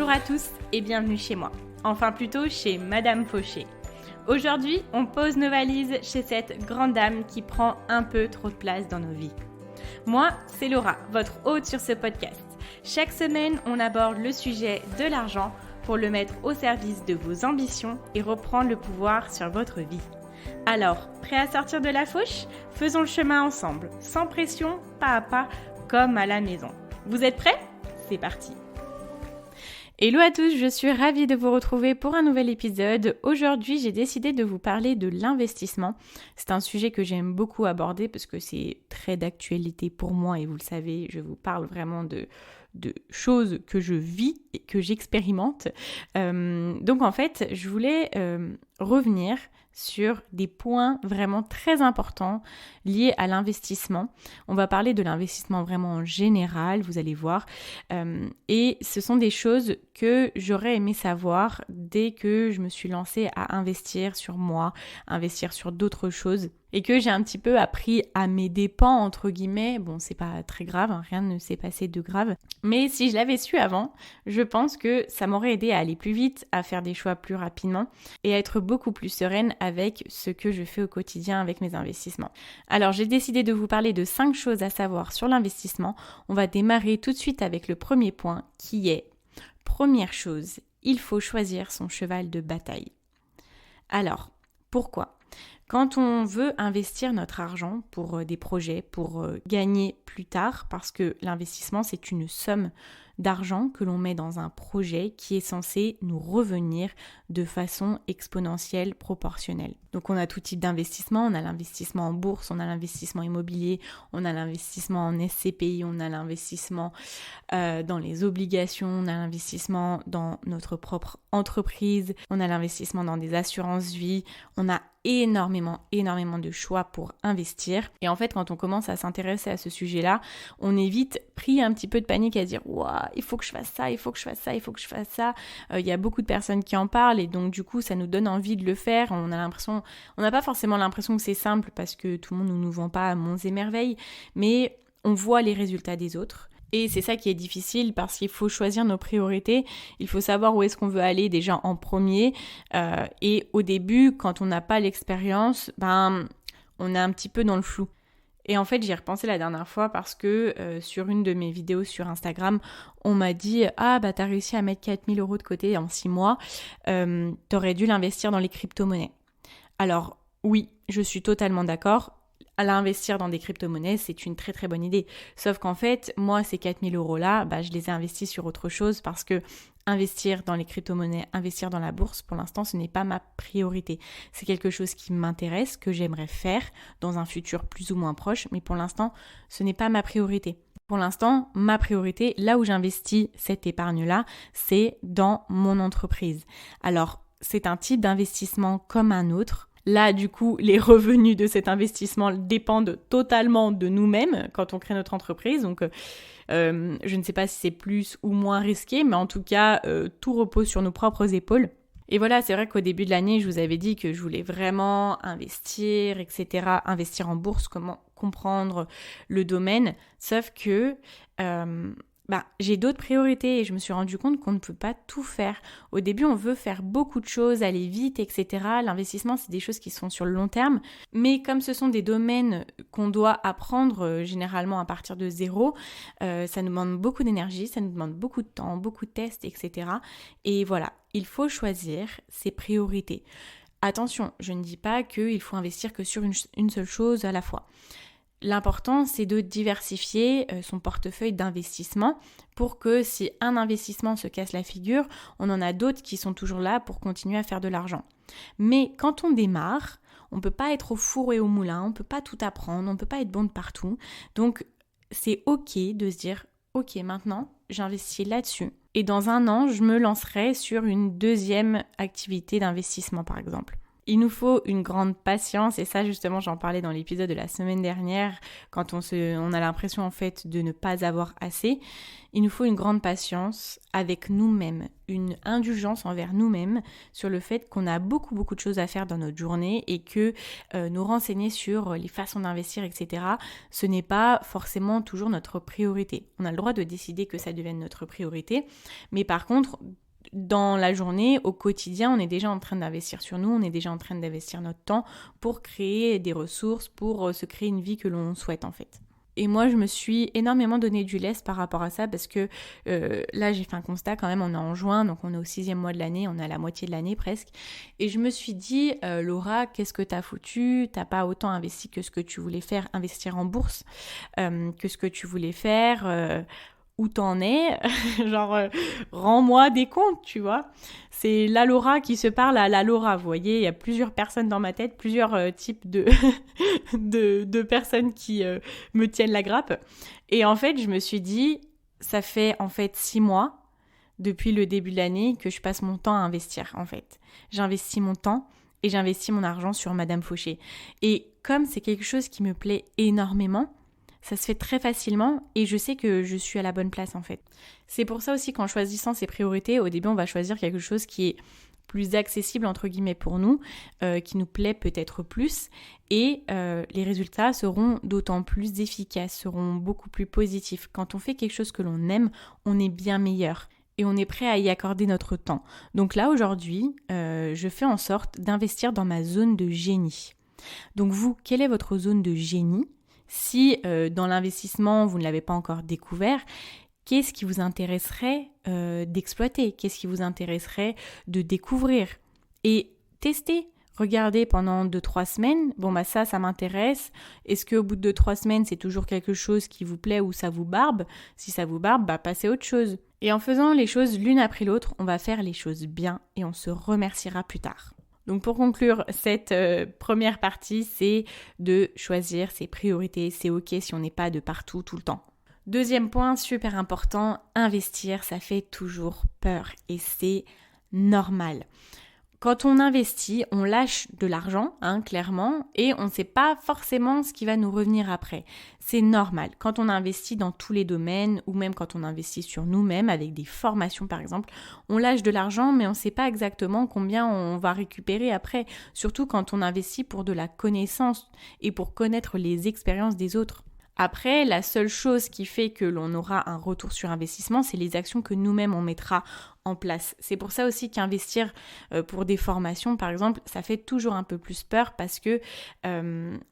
Bonjour à tous et bienvenue chez moi. Enfin plutôt chez Madame Fauché. Aujourd'hui, on pose nos valises chez cette grande dame qui prend un peu trop de place dans nos vies. Moi, c'est Laura, votre hôte sur ce podcast. Chaque semaine, on aborde le sujet de l'argent pour le mettre au service de vos ambitions et reprendre le pouvoir sur votre vie. Alors, prêt à sortir de la fauche ? Faisons le chemin ensemble, sans pression, pas à pas, comme à la maison. Vous êtes prêts ? C'est parti. Hello à tous, je suis ravie de vous retrouver pour un nouvel épisode. Aujourd'hui, j'ai décidé de vous parler de l'investissement. C'est un sujet que j'aime beaucoup aborder parce que c'est très d'actualité pour moi et vous le savez, je vous parle vraiment de choses que je vis et que j'expérimente. Donc en fait, je voulais revenir sur des points vraiment très importants liés à l'investissement. On va parler de l'investissement vraiment en général, vous allez voir. Et ce sont des choses que j'aurais aimé savoir dès que je me suis lancée à investir sur moi, investir sur d'autres choses. Et que j'ai un petit peu appris à mes dépens, entre guillemets. Bon, c'est pas très grave, hein, rien ne s'est passé de grave. Mais si je l'avais su avant, je pense que ça m'aurait aidé à aller plus vite, à faire des choix plus rapidement et à être beaucoup plus sereine avec ce que je fais au quotidien avec mes investissements. Alors, j'ai décidé de vous parler de 5 choses à savoir sur l'investissement. On va démarrer tout de suite avec le premier point qui est, première chose, il faut choisir son cheval de bataille. Alors, pourquoi ? Quand on veut investir notre argent pour des projets, pour gagner plus tard, parce que l'investissement, c'est une somme d'argent que l'on met dans un projet qui est censé nous revenir de façon exponentielle, proportionnelle. Donc on a tout type d'investissement, on a l'investissement en bourse, on a l'investissement immobilier, on a l'investissement en SCPI, on a l'investissement dans les obligations, on a l'investissement dans notre propre entreprise, on a l'investissement dans des assurances vie, on a énormément de choix pour investir. Et en fait, quand on commence à s'intéresser à ce sujet-là, on est vite pris un petit peu de panique à dire « Waouh, il faut que je fasse ça, il faut que je fasse ça, il faut que je fasse ça ». Il y a beaucoup de personnes qui en parlent et donc du coup, ça nous donne envie de le faire. On n'a pas forcément l'impression que c'est simple parce que tout le monde ne nous vend pas monts et merveilles, mais on voit les résultats des autres. Et c'est ça qui est difficile parce qu'il faut choisir nos priorités, il faut savoir où est-ce qu'on veut aller déjà en premier et au début, quand on n'a pas l'expérience, on est un petit peu dans le flou. Et en fait, j'y ai repensé la dernière fois parce que sur une de mes vidéos sur Instagram, on m'a dit « Ah, t'as réussi à mettre 4 000 € de côté en 6 mois, t'aurais dû l'investir dans les crypto-monnaies. » Alors oui, je suis totalement d'accord. À l'investir dans des crypto-monnaies, c'est une très très bonne idée. Sauf qu'en fait, moi, ces 4 000 € là, je les ai investis sur autre chose parce que investir dans les crypto-monnaies, investir dans la bourse, pour l'instant, ce n'est pas ma priorité. C'est quelque chose qui m'intéresse, que j'aimerais faire dans un futur plus ou moins proche, mais pour l'instant, ce n'est pas ma priorité. Pour l'instant, ma priorité, là où j'investis cette épargne-là, c'est dans mon entreprise. Alors, c'est un type d'investissement comme un autre. Là, du coup, les revenus de cet investissement dépendent totalement de nous-mêmes quand on crée notre entreprise. Donc, je ne sais pas si c'est plus ou moins risqué, mais en tout cas, tout repose sur nos propres épaules. Et voilà, c'est vrai qu'au début de l'année, je vous avais dit que je voulais vraiment investir, etc., investir en bourse, comment comprendre le domaine. Sauf que j'ai d'autres priorités et je me suis rendu compte qu'on ne peut pas tout faire. Au début, on veut faire beaucoup de choses, aller vite, etc. L'investissement, c'est des choses qui sont sur le long terme. Mais comme ce sont des domaines qu'on doit apprendre généralement à partir de zéro, ça nous demande beaucoup d'énergie, ça nous demande beaucoup de temps, beaucoup de tests, etc. Et voilà, il faut choisir ses priorités. Attention, je ne dis pas qu'il faut investir que sur une seule chose à la fois. L'important, c'est de diversifier son portefeuille d'investissement pour que si un investissement se casse la figure, on en a d'autres qui sont toujours là pour continuer à faire de l'argent. Mais quand on démarre, on ne peut pas être au four et au moulin, on ne peut pas tout apprendre, on ne peut pas être bon de partout. Donc, c'est ok de se dire, ok, maintenant, j'investis là-dessus. Et dans 1 an, je me lancerai sur une deuxième activité d'investissement, par exemple. Il nous faut une grande patience et ça justement j'en parlais dans l'épisode de la semaine dernière quand on a l'impression en fait de ne pas avoir assez. Il nous faut une grande patience avec nous-mêmes, une indulgence envers nous-mêmes sur le fait qu'on a beaucoup de choses à faire dans notre journée et que nous renseigner sur les façons d'investir, etc., ce n'est pas forcément toujours notre priorité. On a le droit de décider que ça devienne notre priorité, mais par contre, dans la journée, au quotidien, on est déjà en train d'investir sur nous, on est déjà en train d'investir notre temps pour créer des ressources, pour se créer une vie que l'on souhaite en fait. Et moi, je me suis énormément donné du lest par rapport à ça parce que là, j'ai fait un constat quand même, on est en juin, donc on est au 6e mois de l'année, on est à la moitié de l'année presque. Et je me suis dit, Laura, qu'est-ce que t'as foutu ? T'as pas autant investi que ce que tu voulais faire, investir en bourse, que ce que tu voulais faire... où t'en es, genre rends-moi des comptes, tu vois. C'est la Laura qui se parle à la Laura, vous voyez, il y a plusieurs personnes dans ma tête, plusieurs types de, de personnes qui me tiennent la grappe. Et en fait, je me suis dit, ça fait en fait 6 mois, depuis le début de l'année, que je passe mon temps à investir, en fait. J'investis mon temps et j'investis mon argent sur Madame Fauché. Et comme c'est quelque chose qui me plaît énormément, ça se fait très facilement et je sais que je suis à la bonne place en fait. C'est pour ça aussi qu'en choisissant ses priorités, au début on va choisir quelque chose qui est plus accessible entre guillemets pour nous, qui nous plaît peut-être plus et les résultats seront d'autant plus efficaces, seront beaucoup plus positifs. Quand on fait quelque chose que l'on aime, on est bien meilleur. Et on est prêt à y accorder notre temps. Donc là aujourd'hui, je fais en sorte d'investir dans ma zone de génie. Donc vous, quelle est votre zone de génie ? Si dans l'investissement, vous ne l'avez pas encore découvert, qu'est-ce qui vous intéresserait d'exploiter ? Qu'est-ce qui vous intéresserait de découvrir ? Et tester, regardez pendant 2-3 semaines, bon bah ça m'intéresse. Est-ce qu'au bout de 2-3 semaines, c'est toujours quelque chose qui vous plaît ou ça vous barbe ? Si ça vous barbe, bah passez à autre chose. Et en faisant les choses l'une après l'autre, on va faire les choses bien et on se remerciera plus tard. Donc pour conclure cette première partie, c'est de choisir ses priorités. C'est ok si on n'est pas de partout tout le temps. Deuxième point, super important, investir, ça fait toujours peur et c'est normal. Quand on investit, on lâche de l'argent, clairement, et on ne sait pas forcément ce qui va nous revenir après. C'est normal. Quand on investit dans tous les domaines, ou même quand on investit sur nous-mêmes, avec des formations par exemple, on lâche de l'argent, mais on ne sait pas exactement combien on va récupérer après. Surtout quand on investit pour de la connaissance et pour connaître les expériences des autres. Après, la seule chose qui fait que l'on aura un retour sur investissement, c'est les actions que nous-mêmes on mettra en place. C'est pour ça aussi qu'investir pour des formations, par exemple, ça fait toujours un peu plus peur parce que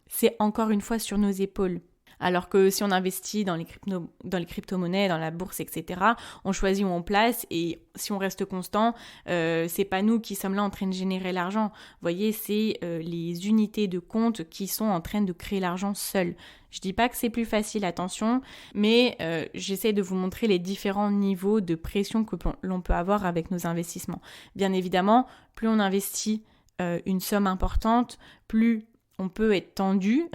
c'est encore une fois sur nos épaules. Alors que si on investit dans les crypto-monnaies, dans la bourse, etc., on choisit où on place et si on reste constant, c'est pas nous qui sommes là en train de générer l'argent. Vous voyez, c'est les unités de compte qui sont en train de créer l'argent seules. Je dis pas que c'est plus facile, attention, mais j'essaie de vous montrer les différents niveaux de pression que l'on peut avoir avec nos investissements. Bien évidemment, plus on investit une somme importante, plus on peut être tendu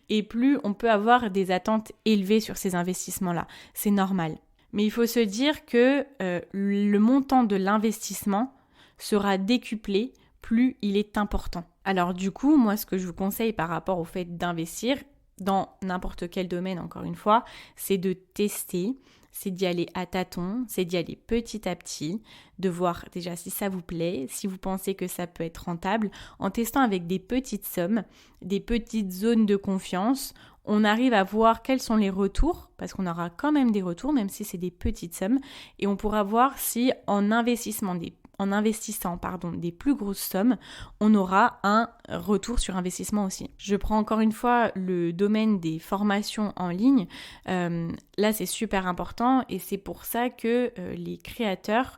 et plus on peut avoir des attentes élevées sur ces investissements-là. C'est normal. Mais il faut se dire que le montant de l'investissement sera décuplé plus il est important. Alors du coup, moi ce que je vous conseille par rapport au fait d'investir dans n'importe quel domaine, encore une fois, c'est de tester, c'est d'y aller à tâtons, c'est d'y aller petit à petit, de voir déjà si ça vous plaît, si vous pensez que ça peut être rentable, en testant avec des petites sommes, des petites zones de confiance. On arrive à voir quels sont les retours, parce qu'on aura quand même des retours, même si c'est des petites sommes, et on pourra voir si en investissant des plus grosses sommes, on aura un retour sur investissement aussi. Je prends encore une fois le domaine des formations en ligne. Là, c'est super important et c'est pour ça que les créateurs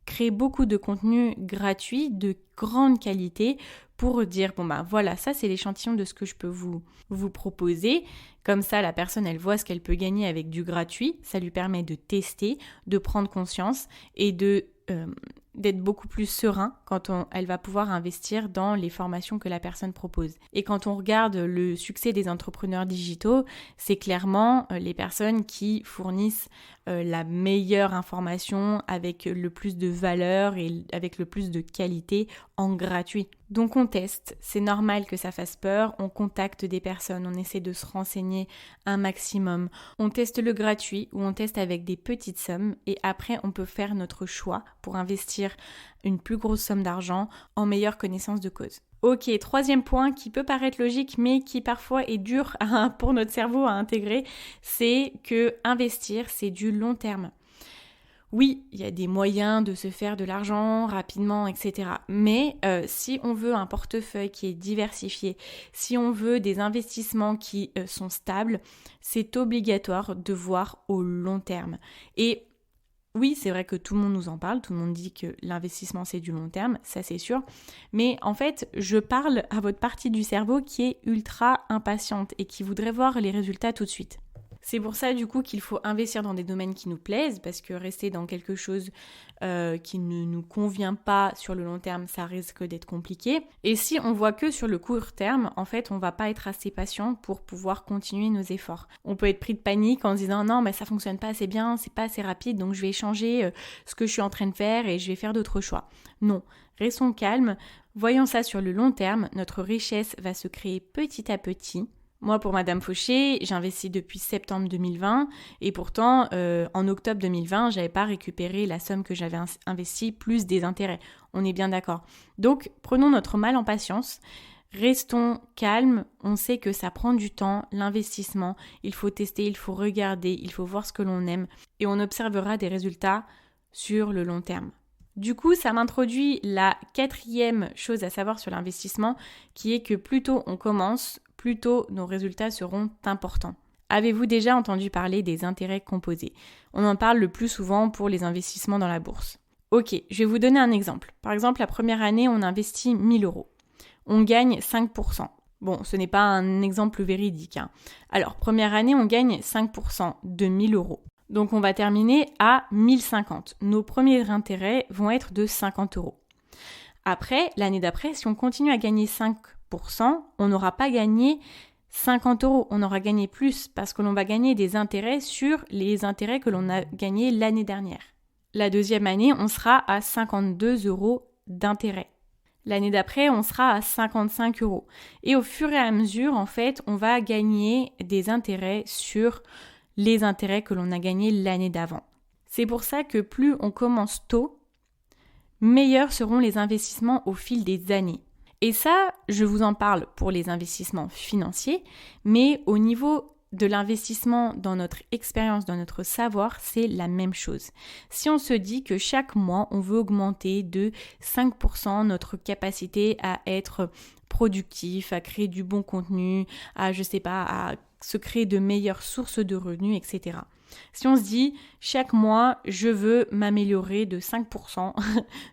créent beaucoup de contenu gratuit, de grande qualité, pour dire, voilà, ça c'est l'échantillon de ce que je peux vous proposer. Comme ça, la personne, elle voit ce qu'elle peut gagner avec du gratuit. Ça lui permet de tester, de prendre conscience et d'être beaucoup plus serein quand elle va pouvoir investir dans les formations que la personne propose. Et quand on regarde le succès des entrepreneurs digitaux, c'est clairement les personnes qui fournissent la meilleure information avec le plus de valeur et avec le plus de qualité en gratuit. Donc on teste, c'est normal que ça fasse peur, on contacte des personnes, on essaie de se renseigner un maximum, on teste le gratuit ou on teste avec des petites sommes et après on peut faire notre choix pour investir une plus grosse somme d'argent en meilleure connaissance de cause. Ok, troisième point qui peut paraître logique mais qui parfois est dur pour notre cerveau à intégrer, c'est que investir c'est du long terme. Oui, il y a des moyens de se faire de l'argent rapidement, etc. Mais si on veut un portefeuille qui est diversifié, si on veut des investissements qui sont stables, c'est obligatoire de voir au long terme. Et oui, c'est vrai que tout le monde nous en parle, tout le monde dit que l'investissement c'est du long terme, ça c'est sûr. Mais en fait, je parle à votre partie du cerveau qui est ultra impatiente et qui voudrait voir les résultats tout de suite. C'est pour ça du coup qu'il faut investir dans des domaines qui nous plaisent parce que rester dans quelque chose qui ne nous convient pas sur le long terme, ça risque d'être compliqué. Et si on voit que sur le court terme, en fait, on va pas être assez patient pour pouvoir continuer nos efforts. On peut être pris de panique en se disant non mais ça fonctionne pas assez bien, c'est pas assez rapide donc je vais changer ce que je suis en train de faire et je vais faire d'autres choix. Non, restons calmes, voyons ça sur le long terme, notre richesse va se créer petit à petit. Moi, pour Madame Fauché, j'investis depuis septembre 2020 et pourtant, en octobre 2020, j'avais pas récupéré la somme que j'avais investie plus des intérêts. On est bien d'accord. Donc, prenons notre mal en patience. Restons calmes, on sait que ça prend du temps, l'investissement, il faut tester, il faut regarder, il faut voir ce que l'on aime et on observera des résultats sur le long terme. Du coup, ça m'introduit la quatrième chose à savoir sur l'investissement qui est que plus tôt on commence, plus tôt nos résultats seront importants. Avez-vous déjà entendu parler des intérêts composés ? On en parle le plus souvent pour les investissements dans la bourse. Ok, je vais vous donner un exemple. Par exemple, la première année, on investit 1 000 €. On gagne 5%. Bon, ce n'est pas un exemple véridique. Alors, première année, on gagne 5% de 1 000 €. Donc, on va terminer à 1 050. Nos premiers intérêts vont être de 50 €. Après, l'année d'après, si on continue à gagner 5%, on n'aura pas gagné 50 €, on aura gagné plus parce que l'on va gagner des intérêts sur les intérêts que l'on a gagnés l'année dernière. La deuxième année, on sera à 52 € d'intérêts. L'année d'après, on sera à 55 €. Et au fur et à mesure, en fait, on va gagner des intérêts sur les intérêts que l'on a gagnés l'année d'avant. C'est pour ça que plus on commence tôt, meilleurs seront les investissements au fil des années. Et ça, je vous en parle pour les investissements financiers, mais au niveau de l'investissement dans notre expérience, dans notre savoir, c'est la même chose. Si on se dit que chaque mois, on veut augmenter de 5% notre capacité à être productif, à créer du bon contenu, à se créer de meilleures sources de revenus, etc. Si on se dit, chaque mois, je veux m'améliorer de 5%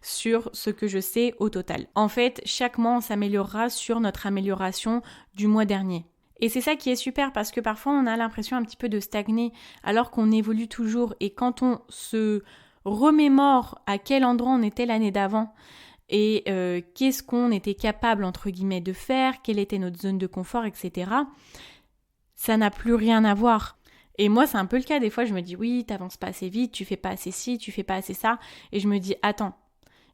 sur ce que je sais au total. En fait, chaque mois, on s'améliorera sur notre amélioration du mois dernier. Et c'est ça qui est super parce que parfois, on a l'impression un petit peu de stagner alors qu'on évolue toujours. Et quand on se remémore à quel endroit on était l'année d'avant et qu'est-ce qu'on était capable, entre guillemets, de faire, quelle était notre zone de confort, etc., ça n'a plus rien à voir. Et moi, c'est un peu le cas. Des fois, je me dis, oui, t'avances pas assez vite, tu fais pas assez ci, tu fais pas assez ça. Et je me dis, attends,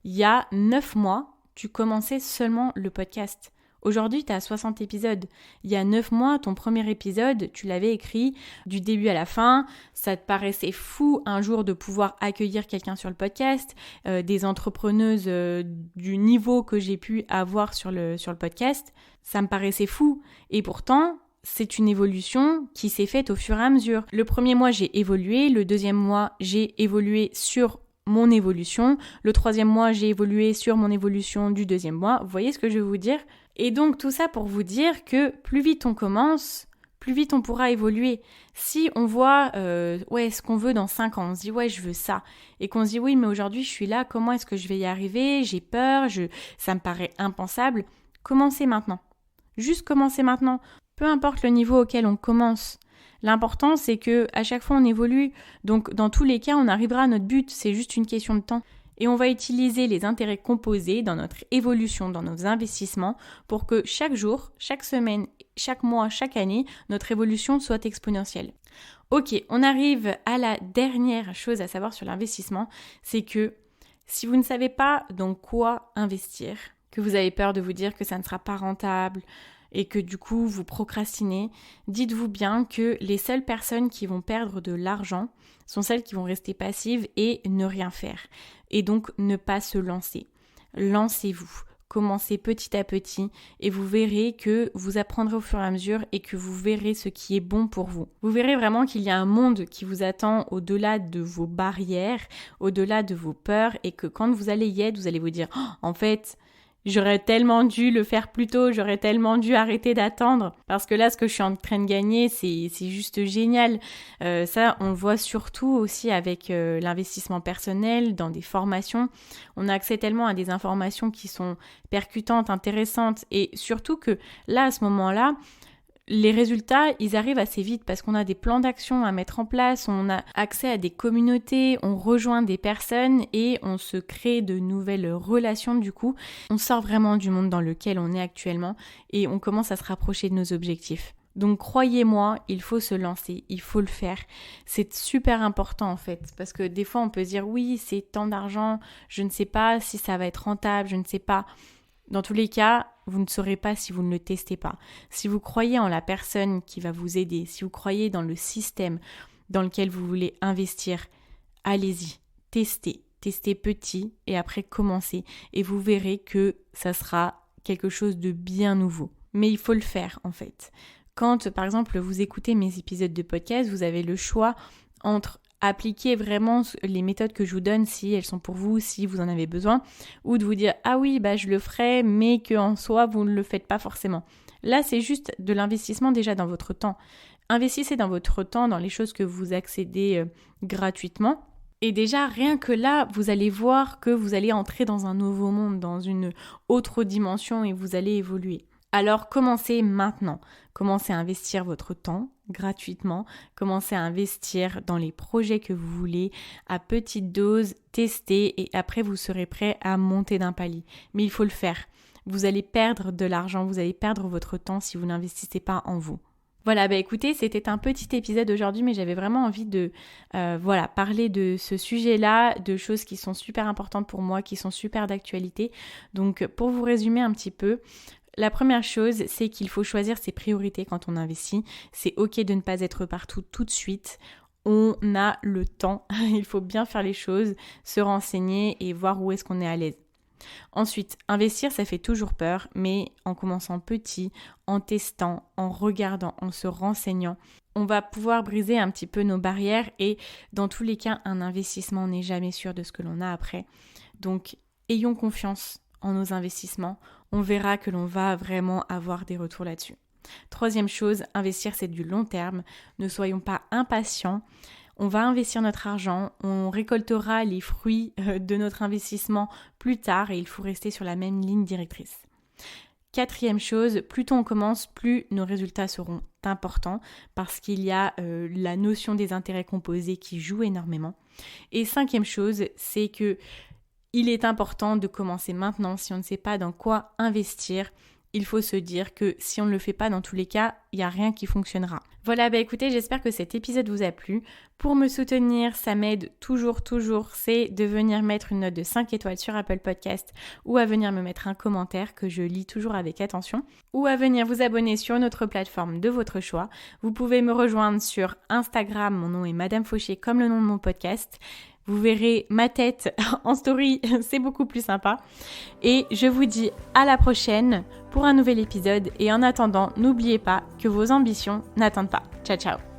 il y a 9 mois, tu commençais seulement le podcast. Aujourd'hui, tu as 60 épisodes. Il y a 9 mois, ton premier épisode, tu l'avais écrit du début à la fin. Ça te paraissait fou un jour de pouvoir accueillir quelqu'un sur le podcast, des entrepreneuses du niveau que j'ai pu avoir sur le podcast. Ça me paraissait fou. Et pourtant, c'est une évolution qui s'est faite au fur et à mesure. Le premier mois, j'ai évolué. Le deuxième mois, j'ai évolué sur mon évolution. Le troisième mois, j'ai évolué sur mon évolution du deuxième mois. Vous voyez ce que je veux vous dire ? Et donc, tout ça pour vous dire que plus vite on commence, plus vite on pourra évoluer. Si on voit ce qu'on veut dans 5 ans, on se dit ouais, je veux ça. Et qu'on se dit oui, mais aujourd'hui, je suis là, comment est-ce que je vais y arriver ? J'ai peur, ça me paraît impensable. Commencez maintenant. Juste commencez maintenant. Peu importe le niveau auquel on commence, l'important c'est que à chaque fois on évolue, donc dans tous les cas on arrivera à notre but, c'est juste une question de temps. Et on va utiliser les intérêts composés dans notre évolution, dans nos investissements, pour que chaque jour, chaque semaine, chaque mois, chaque année, notre évolution soit exponentielle. Ok, on arrive à la dernière chose à savoir sur l'investissement, c'est que si vous ne savez pas dans quoi investir, que vous avez peur de vous dire que ça ne sera pas rentable et que du coup vous procrastinez, dites-vous bien que les seules personnes qui vont perdre de l'argent sont celles qui vont rester passives et ne rien faire. Et donc ne pas se lancer. Lancez-vous. Commencez petit à petit et vous verrez que vous apprendrez au fur et à mesure et que vous verrez ce qui est bon pour vous. Vous verrez vraiment qu'il y a un monde qui vous attend au-delà de vos barrières, au-delà de vos peurs et que quand vous allez y être, vous allez vous dire « En fait, j'aurais tellement dû le faire plus tôt, j'aurais tellement dû arrêter d'attendre parce que là, ce que je suis en train de gagner, c'est juste génial. » Ça, on le voit surtout aussi avec l'investissement personnel, dans des formations. On a accès tellement à des informations qui sont percutantes, intéressantes et surtout que là, à ce moment-là, les résultats, ils arrivent assez vite parce qu'on a des plans d'action à mettre en place, on a accès à des communautés, on rejoint des personnes et on se crée de nouvelles relations du coup. On sort vraiment du monde dans lequel on est actuellement et on commence à se rapprocher de nos objectifs. Donc croyez-moi, il faut se lancer, il faut le faire. C'est super important en fait parce que des fois on peut se dire oui, c'est tant d'argent, je ne sais pas si ça va être rentable, je ne sais pas. Dans tous les cas, vous ne saurez pas si vous ne le testez pas. Si vous croyez en la personne qui va vous aider, si vous croyez dans le système dans lequel vous voulez investir, allez-y, testez petit et après commencez et vous verrez que ça sera quelque chose de bien nouveau. Mais il faut le faire en fait. Quand par exemple vous écoutez mes épisodes de podcast, vous avez le choix entre appliquer vraiment les méthodes que je vous donne si elles sont pour vous, si vous en avez besoin, ou de vous dire « Ah oui, je le ferai, mais qu'en soi, vous ne le faites pas forcément. » Là, c'est juste de l'investissement déjà dans votre temps. Investissez dans votre temps, dans les choses que vous accédez gratuitement. Et déjà, rien que là, vous allez voir que vous allez entrer dans un nouveau monde, dans une autre dimension et vous allez évoluer. Alors commencez maintenant, commencez à investir votre temps gratuitement, commencez à investir dans les projets que vous voulez, à petite dose, testez et après vous serez prêt à monter d'un palier. Mais il faut le faire, vous allez perdre de l'argent, vous allez perdre votre temps si vous n'investissez pas en vous. Voilà, écoutez, c'était un petit épisode aujourd'hui, mais j'avais vraiment envie de parler de ce sujet-là, de choses qui sont super importantes pour moi, qui sont super d'actualité. Donc pour vous résumer un petit peu, la première chose, c'est qu'il faut choisir ses priorités quand on investit. C'est ok de ne pas être partout tout de suite. On a le temps, il faut bien faire les choses, se renseigner et voir où est-ce qu'on est à l'aise. Ensuite, investir, ça fait toujours peur, mais en commençant petit, en testant, en regardant, en se renseignant, on va pouvoir briser un petit peu nos barrières et dans tous les cas, un investissement, on n'est jamais sûr de ce que l'on a après. Donc, ayons confiance en nos investissements, on verra que l'on va vraiment avoir des retours là-dessus. Troisième chose, investir c'est du long terme, ne soyons pas impatients, on va investir notre argent, on récoltera les fruits de notre investissement plus tard et il faut rester sur la même ligne directrice. Quatrième chose, plus tôt on commence, plus nos résultats seront importants parce qu'il y a la notion des intérêts composés qui joue énormément. Et cinquième chose, c'est que il est important de commencer maintenant. Si on ne sait pas dans quoi investir, il faut se dire que si on ne le fait pas dans tous les cas, il n'y a rien qui fonctionnera. Voilà, écoutez, j'espère que cet épisode vous a plu. Pour me soutenir, ça m'aide toujours, c'est de venir mettre une note de 5 étoiles sur Apple Podcast ou à venir me mettre un commentaire que je lis toujours avec attention ou à venir vous abonner sur notre plateforme de votre choix. Vous pouvez me rejoindre sur Instagram, mon nom est Madame Fauché comme le nom de mon podcast. Vous verrez ma tête en story, c'est beaucoup plus sympa. Et je vous dis à la prochaine pour un nouvel épisode. Et en attendant, n'oubliez pas que vos ambitions n'attendent pas. Ciao, ciao.